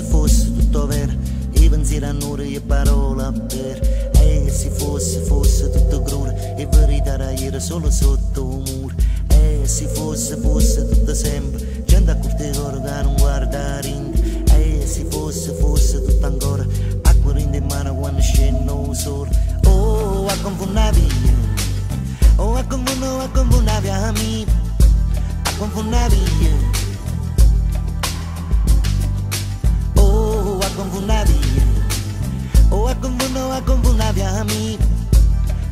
Fosse tutto vero, i pensieri a nure e parole per. E se fosse tutto crudo, e verità era solo sotto un muro. E se fosse tutto sempre, gente a curte coro che non guarda rinde. E se fosse tutto ancora, acqua rinde in mano quando scende il sole. Oh, a confondere via, oh, a confondere via, amico, a confondere via. Oh, a confondere via, amico,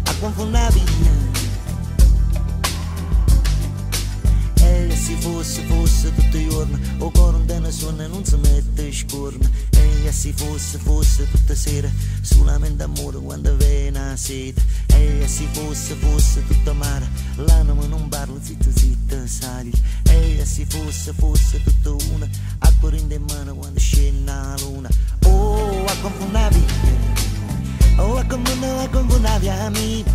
a confondere via. E se fosse tutto il giorno, o quarantena suona e non si mette scorna. E se fosse tutta sera, solamente amore quando viene la sete. E se fosse tutta mare, l'anima non parla, zitta, sali. E se fosse tutto una, acqua rinde in mano quando scende la luna. Oh, a confondere via, oh, a confondere via, amico,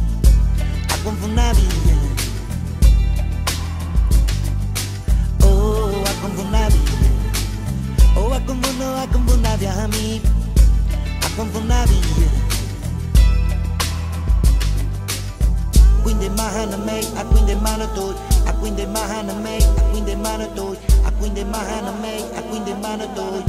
a confondere via. Oh, a confondere via, oh, a confondere via, amico, a confondere via. Quindi mano a me, a quindi mano a tu, a quindi mano a me, a quindi mano a tu, a quindi mano a me, a quindi mano a tu.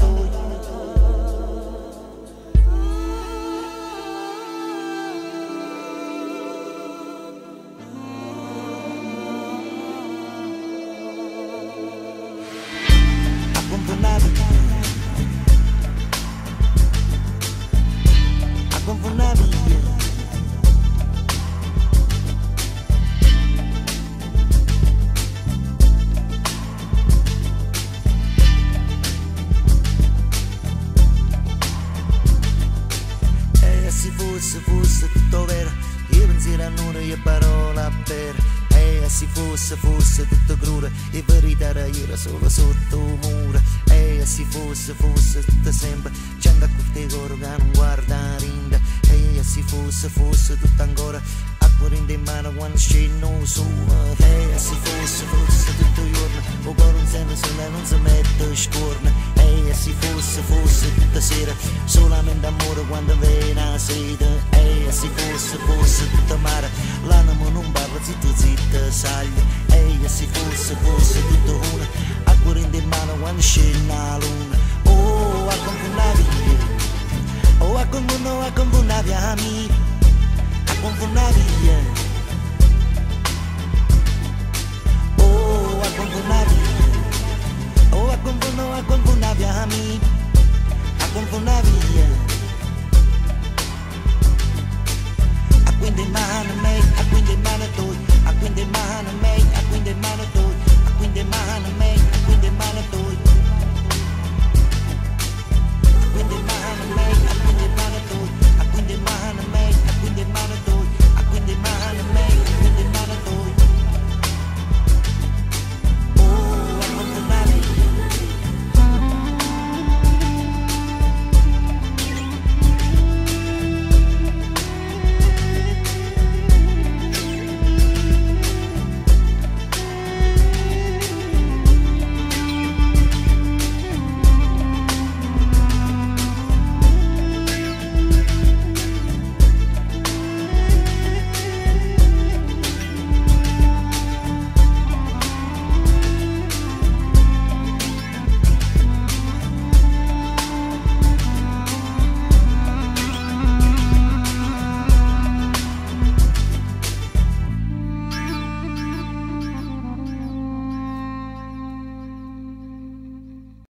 Se fosse tutto vero, i pensieri a nure e parole per. E se fosse tutto crudo, e verità era solo sotto un muro. E se fosse tutto sempre, gente a curte coro che non guarda rinde. E se fosse tutto ancora, acqua rinde in mano quando scende il sole. E se fosse tutto il giorno, o coro un seno sulla non si mette scorna. E se fosse tutta sera, solamente amore quando viene la sete. E se fosse tutta mare, l'anima non parla, zitta, saglia. E se fosse tutto una, acqua rinde in mano quando scende la luna. Oh, a confondere via, oh, a confondere via, amico, a confondere via. Oh, a confondere via, oh, a confondere via, amico, a confondere via.